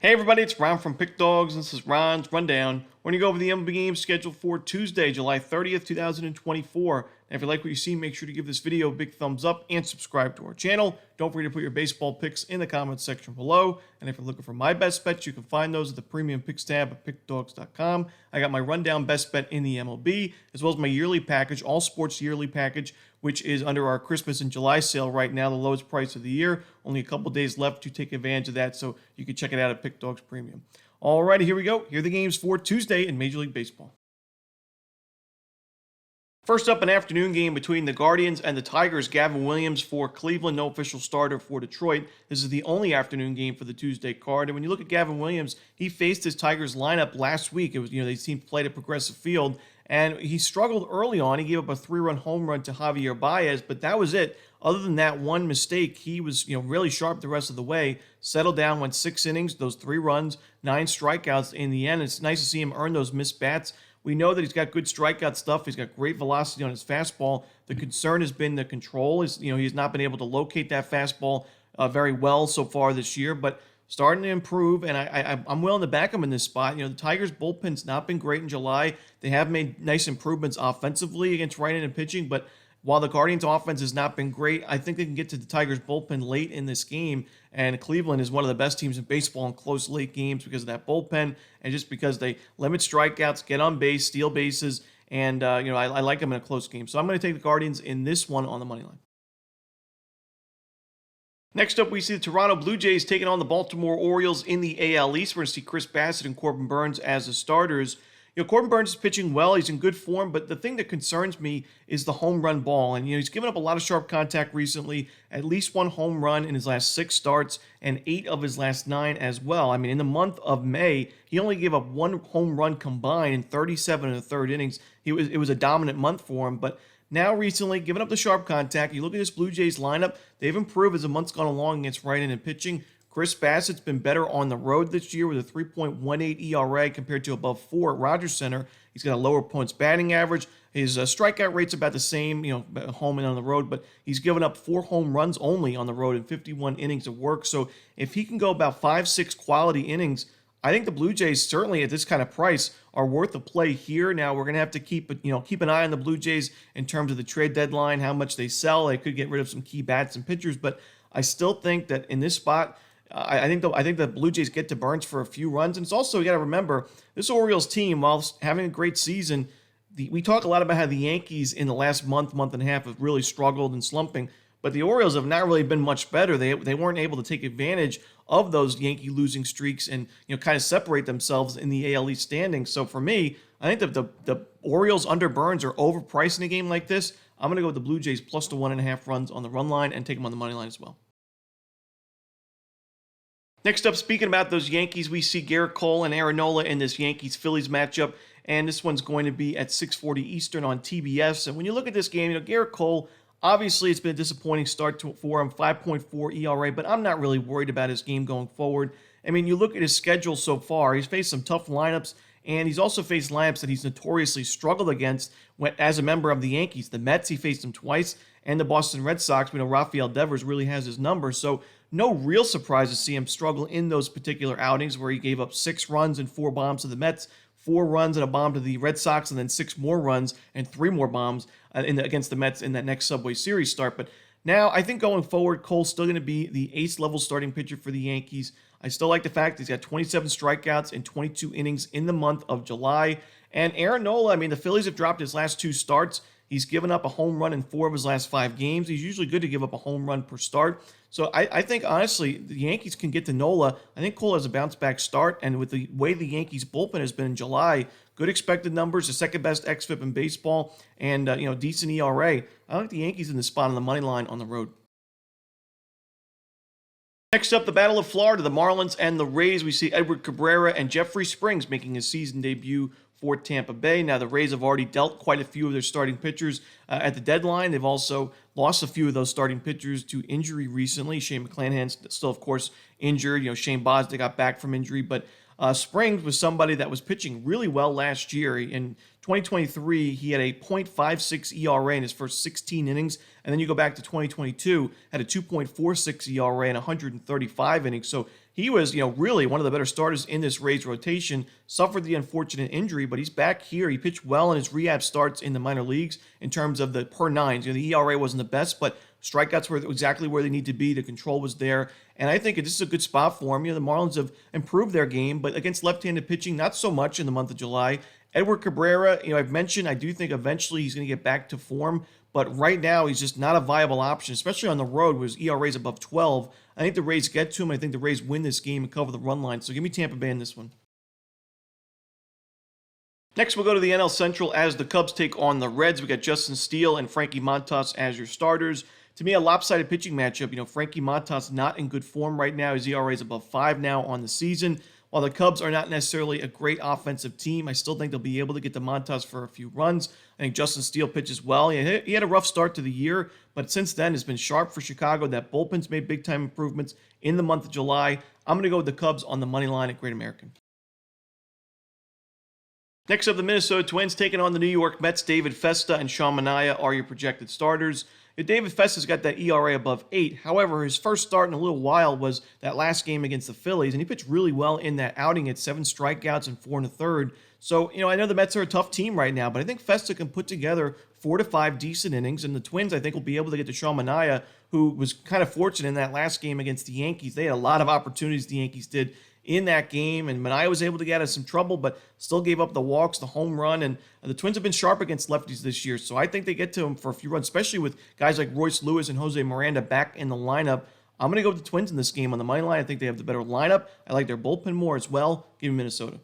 Hey everybody, it's Ron from Pick Dawgz. This is Ron's Rundown. We're going to go over the MLB games scheduled for Tuesday, July 30th, 2024. And if you like what you see, make sure to give this video a big thumbs up and subscribe to our channel. Don't forget to put your baseball picks in the comments section below. And if you're looking for my best bets, you can find those at the premium picks tab at pickdawgz.com. I got my rundown best bet in the MLB, as well as my yearly package, all sports yearly package, which is under our Christmas and July sale right now, the lowest price of the year. Only a couple days left to take advantage of that, so you can check it out at Pick Dawgz Premium. Alrighty, here we go. Here are the games for Tuesday in Major League Baseball. First up, an afternoon game between the Guardians and the Tigers. Gavin Williams for Cleveland, no official starter for Detroit. This is the only afternoon game for the Tuesday card. And when you look at Gavin Williams, he faced his Tigers lineup last week. It was, they seemed to play at Progressive Field, and he struggled early on. He gave up a 3-run home run to Javier Baez, but that was it. Other than that one mistake, he was really sharp the rest of the way. Settled down, went 6 innings, those 3 runs, 9 strikeouts in the end. It's nice to see him earn those missed bats. We know that he's got good strikeout stuff. He's got great velocity on his fastball. The concern has been the control. He's not been able to locate that fastball very well so far this year, but starting to improve, and I'm willing to back him in this spot. The Tigers' bullpen's not been great in July. They have made nice improvements offensively against right-handed pitching, but while the Guardians' offense has not been great, I think they can get to the Tigers' bullpen late in this game. And Cleveland is one of the best teams in baseball in close late games because of that bullpen and just because they limit strikeouts, get on base, steal bases, and I like them in a close game. So I'm going to take the Guardians in this one on the money line. Next up, we see the Toronto Blue Jays taking on the Baltimore Orioles in the AL East. We're going to see Chris Bassett and Corbin Burnes as the starters. Corbin Burnes is pitching well. He's in good form, but the thing that concerns me is the home run ball. And, he's given up a lot of sharp contact recently, at least 1 home run in his last 6 starts and 8 of his last 9 as well. I mean, in the month of May, he only gave up 1 home run combined in 37 and a third innings. It was a dominant month for him, but now recently, giving up the sharp contact. You look at this Blue Jays lineup, they've improved as the month's gone along against right-handed pitching. Chris Bassett's been better on the road this year with a 3.18 ERA compared to above 4 at Rogers Center. He's got a lower points batting average. His strikeout rate's about the same, home and on the road, but he's given up 4 home runs only on the road in 51 innings of work. So if he can go about 5-6 quality innings, I think the Blue Jays, certainly at this kind of price, are worth a play here. Now we're going to have to keep an eye on the Blue Jays in terms of the trade deadline, how much they sell. They could get rid of some key bats and pitchers, but I still think that in this spot, I think the Blue Jays get to Burnes for a few runs. And it's also, you got to remember, this Orioles team, while having a great season, we talk a lot about how the Yankees in the last month and a half have really struggled and slumping. But the Orioles have not really been much better. They weren't able to take advantage of those Yankee losing streaks and kind of separate themselves in the AL East standings. So for me, I think that the Orioles under Burnes are overpriced in a game like this. I'm going to go with the Blue Jays plus the 1.5 runs on the run line and take them on the money line as well. Next up, speaking about those Yankees, we see Garrett Cole and Aaron Nola in this Yankees-Phillies matchup, and this one's going to be at 6:40 Eastern on TBS. And when you look at this game, Garrett Cole, obviously it's been a disappointing start for him, 5.4 ERA, but I'm not really worried about his game going forward. I mean, you look at his schedule so far, he's faced some tough lineups, and he's also faced lineups that he's notoriously struggled against as a member of the Yankees. The Mets, he faced them twice, and the Boston Red Sox. We know Rafael Devers really has his number, so no real surprise to see him struggle in those particular outings where he gave up 6 runs and 4 bombs to the Mets, 4 runs and a bomb to the Red Sox, and then 6 more runs and 3 more bombs against the Mets in that next Subway Series start. But now I think going forward, Cole's still going to be the ace-level starting pitcher for the Yankees. I still like the fact that he's got 27 strikeouts in 22 innings in the month of July. And Aaron Nola, the Phillies have dropped his last 2 starts. He's given up a home run in 4 of his last 5 games. He's usually good to give up a home run per start. So I think, honestly, the Yankees can get to Nola. I think Cole has a bounce-back start, and with the way the Yankees' bullpen has been in July, good expected numbers, the second-best xFIP in baseball, and decent ERA. I like the Yankees in the spot on the money line on the road. Next up, the Battle of Florida, the Marlins and the Rays. We see Edward Cabrera and Jeffrey Springs making his season debut for Tampa Bay. Now, the Rays have already dealt quite a few of their starting pitchers at the deadline. They've also lost a few of those starting pitchers to injury recently. Shane McClanahan's still, of course, injured. Shane Bostic got back from injury, but Springs was somebody that was pitching really well last year. In 2023, he had a .56 ERA in his first 16 innings, and then you go back to 2022, had a 2.46 ERA in 135 innings. So he was, really one of the better starters in this Rays rotation. Suffered the unfortunate injury, but he's back here. He pitched well in his rehab starts in the minor leagues in terms of the per nines. The ERA wasn't the best, but strikeouts were exactly where they need to be. The control was there. And I think this is a good spot for him. The Marlins have improved their game, but against left-handed pitching, not so much in the month of July. Edward Cabrera, I've mentioned, I do think eventually he's going to get back to form, but right now he's just not a viable option, especially on the road where his ERA is above 12. I think the Rays get to him. I think the Rays win this game and cover the run line. So give me Tampa Bay in this one. Next, we'll go to the NL Central as the Cubs take on the Reds. We got Justin Steele and Frankie Montas as your starters. To me, a lopsided pitching matchup. Frankie Montas not in good form right now. His ERA is above 5 now on the season. While the Cubs are not necessarily a great offensive team, I still think they'll be able to get to Montas for a few runs. I think Justin Steele pitches well. He had a rough start to the year, but since then has been sharp for Chicago. That bullpen's made big-time improvements in the month of July. I'm going to go with the Cubs on the money line at Great American. Next up, the Minnesota Twins taking on the New York Mets. David Festa and Sean Manaea are your projected starters. David Festa's got that ERA above 8. However, his first start in a little while was that last game against the Phillies, and he pitched really well in that outing at 7 strikeouts and 4 1/3. So, I know the Mets are a tough team right now, but I think Festa can put together 4 to 5 decent innings, and the Twins, I think, will be able to get to Sean Manaea, who was kind of fortunate in that last game against the Yankees. They had a lot of opportunities, the Yankees did, in that game, and Manaea was able to get out of some trouble, but still gave up the walks, the home run, and the Twins have been sharp against lefties this year, so I think they get to him for a few runs, especially with guys like Royce Lewis and Jose Miranda back in the lineup. I'm going to go with the Twins in this game on the money line. I think they have the better lineup. I like their bullpen more as well. Give me Minnesota.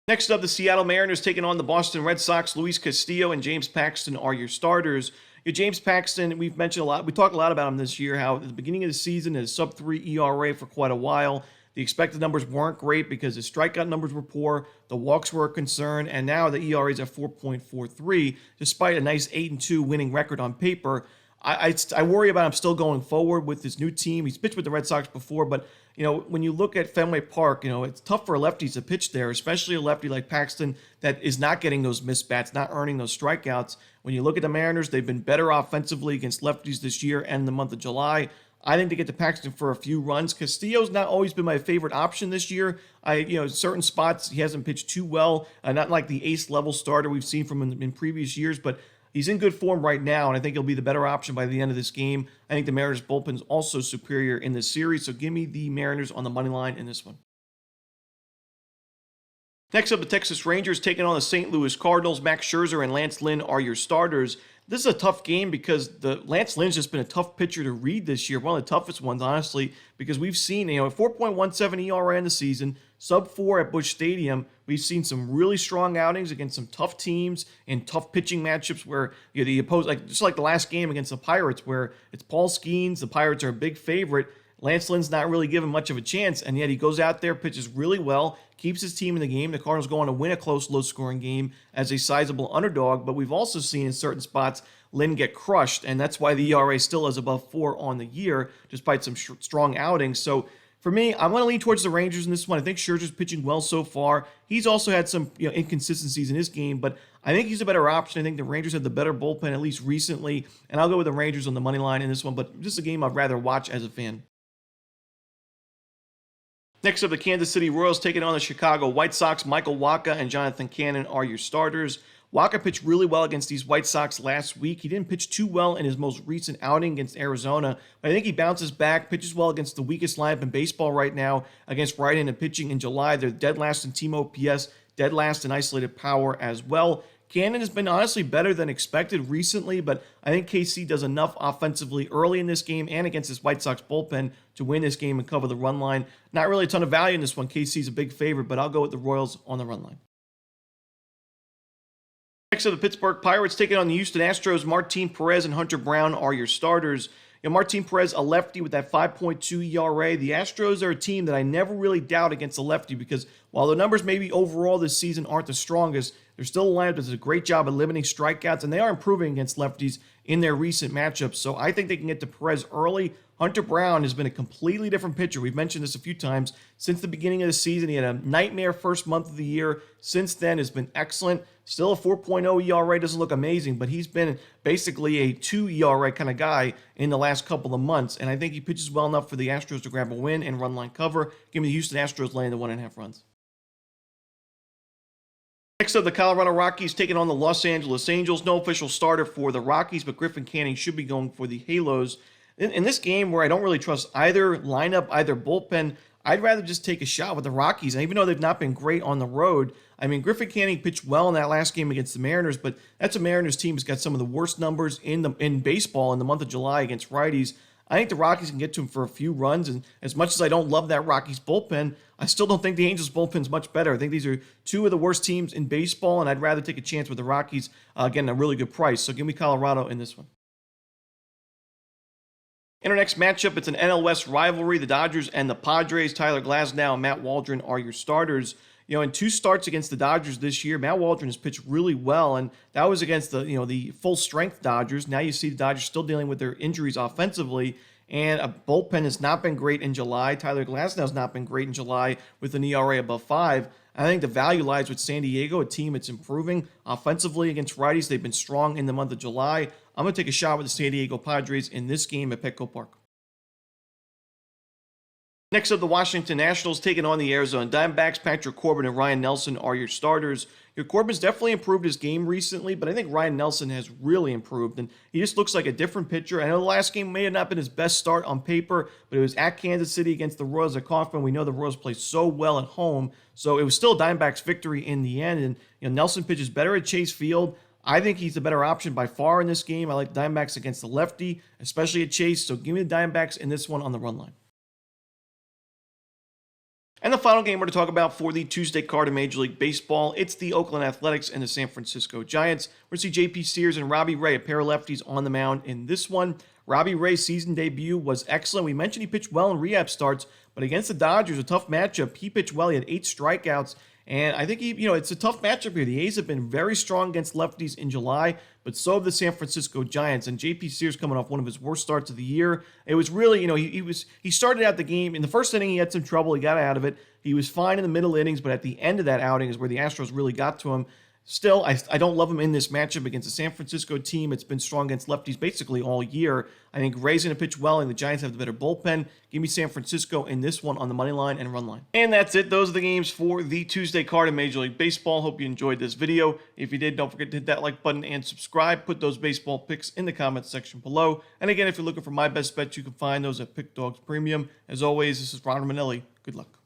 Next up, the Seattle Mariners taking on the Boston Red Sox. Luis Castillo and James Paxton are your starters. James Paxton, we've mentioned a lot. We talked a lot about him this year, how at the beginning of the season, his sub-3 ERA for quite a while. The expected numbers weren't great because his strikeout numbers were poor. The walks were a concern, and now the ERA is at 4.43, despite a nice 8-2 winning record on paper. I worry about him still going forward with his new team. He's pitched with the Red Sox before, but when you look at Fenway Park, it's tough for lefties to pitch there, especially a lefty like Paxton that is not getting those missed bats, not earning those strikeouts. When you look at the Mariners, they've been better offensively against lefties this year and the month of July. I think they get to Paxton for a few runs. Castillo's not always been my favorite option this year. Certain spots he hasn't pitched too well, not like the ace level starter we've seen from him in previous years, but he's in good form right now, and I think he'll be the better option by the end of this game. I think the Mariners' bullpen is also superior in this series, so give me the Mariners on the money line in this one. Next up, the Texas Rangers taking on the St. Louis Cardinals. Max Scherzer and Lance Lynn are your starters. This is a tough game because Lance Lynn's just been a tough pitcher to read this year. One of the toughest ones, honestly, because we've seen, a 4.17 ERA in the season, sub-4 at Busch Stadium. We've seen some really strong outings against some tough teams and tough pitching matchups where the opposed, just like the last game against the Pirates, where it's Paul Skeens. The Pirates are a big favorite. Lance Lynn's not really given much of a chance, and yet he goes out there, pitches really well, keeps his team in the game. The Cardinals go on to win a close, low-scoring game as a sizable underdog, but we've also seen in certain spots Lynn get crushed, and that's why the ERA still is above 4 on the year, despite some strong outings. So for me, I'm going to lean towards the Rangers in this one. I think Scherzer's pitching well so far. He's also had some inconsistencies in his game, but I think he's a better option. I think the Rangers have the better bullpen, at least recently, and I'll go with the Rangers on the money line in this one, but this is a game I'd rather watch as a fan. Next up, the Kansas City Royals taking on the Chicago White Sox. Michael Wacha and Jonathan Cannon are your starters. Wacha pitched really well against these White Sox last week. He didn't pitch too well in his most recent outing against Arizona, but I think he bounces back, pitches well against the weakest lineup in baseball right now against right-handed pitching in July. They're dead last in team OPS, dead last in isolated power as well. Cannon has been honestly better than expected recently, but I think KC does enough offensively early in this game and against this White Sox bullpen to win this game and cover the run line. Not really a ton of value in this one. KC's a big favorite, but I'll go with the Royals on the run line. Next up, the Pittsburgh Pirates taking on the Houston Astros. Martin Perez and Hunter Brown are your starters. Martin Perez, a lefty with that 5.2 ERA. The Astros are a team that I never really doubt against a lefty because while the numbers maybe overall this season aren't the strongest, they're still a lineup that does a great job at limiting strikeouts, and they are improving against lefties in their recent matchups. So I think they can get to Perez early. Hunter Brown has been a completely different pitcher. We've mentioned this a few times. Since the beginning of the season, he had a nightmare first month of the year. Since then, has been excellent. Still a 4.0 ERA, doesn't look amazing, but he's been basically a 2 ERA kind of guy in the last couple of months. And I think he pitches well enough for the Astros to grab a win and run line cover. Give me the Houston Astros laying the 1.5 runs. Next up, the Colorado Rockies taking on the Los Angeles Angels. No official starter for the Rockies, but Griffin Canning should be going for the Halos. In this game where I don't really trust either lineup, either bullpen, I'd rather just take a shot with the Rockies. And even though they've not been great on the road, I mean, Griffin Canning pitched well in that last game against the Mariners, but that's a Mariners team that's got some of the worst numbers in baseball in the month of July against righties. I think the Rockies can get to him for a few runs, and as much as I don't love that Rockies bullpen, I still don't think the Angels bullpen is much better. I think these are two of the worst teams in baseball, and I'd rather take a chance with the Rockies getting a really good price. So give me Colorado in this one. In our next matchup, it's an NL West rivalry. The Dodgers and the Padres. Tyler Glasnow and Matt Waldron are your starters. In 2 starts against the Dodgers this year, Matt Waldron has pitched really well, and that was against the full-strength Dodgers. Now you see the Dodgers still dealing with their injuries offensively, and a bullpen has not been great in July. Tyler Glasnow has not been great in July with an ERA above 5. I think the value lies with San Diego, a team that's improving offensively against righties. They've been strong in the month of July. I'm going to take a shot with the San Diego Padres in this game at Petco Park. Next up, the Washington Nationals taking on the Arizona Diamondbacks. Patrick Corbin and Ryan Nelson are your starters. Corbin's definitely improved his game recently, but I think Ryan Nelson has really improved, and he just looks like a different pitcher. I know the last game may have not been his best start on paper, but it was at Kansas City against the Royals at Kauffman. We know the Royals play so well at home, so it was still Diamondbacks' victory in the end, and Nelson pitches better at Chase Field. I think he's the better option by far in this game. I like the Diamondbacks against the lefty, especially at Chase, so give me the Diamondbacks in this one on the run line. And the final game we're going to talk about for the Tuesday card of Major League Baseball, it's the Oakland Athletics and the San Francisco Giants. We're going to see J.P. Sears and Robbie Ray, a pair of lefties, on the mound in this one. Robbie Ray's season debut was excellent. We mentioned he pitched well in rehab starts, but against the Dodgers, a tough matchup, he pitched well. He had 8 strikeouts. And I think it's a tough matchup here. The A's have been very strong against lefties in July, but so have the San Francisco Giants. And J.P. Sears coming off one of his worst starts of the year. It was really, he started out the game. In the first inning, he had some trouble. He got out of it. He was fine in the middle innings, but at the end of that outing is where the Astros really got to him. Still, I don't love him in this matchup against the San Francisco team. It's been strong against lefties basically all year. I think Ray's going to pitch well, and the Giants have the better bullpen. Give me San Francisco in this one on the money line and run line. And that's it. Those are the games for the Tuesday card in Major League Baseball. Hope you enjoyed this video. If you did, don't forget to hit that like button and subscribe. Put those baseball picks in the comments section below. And again, if you're looking for my best bets, you can find those at Pickdawgz Premium. As always, this is Ron Romanelli. Good luck.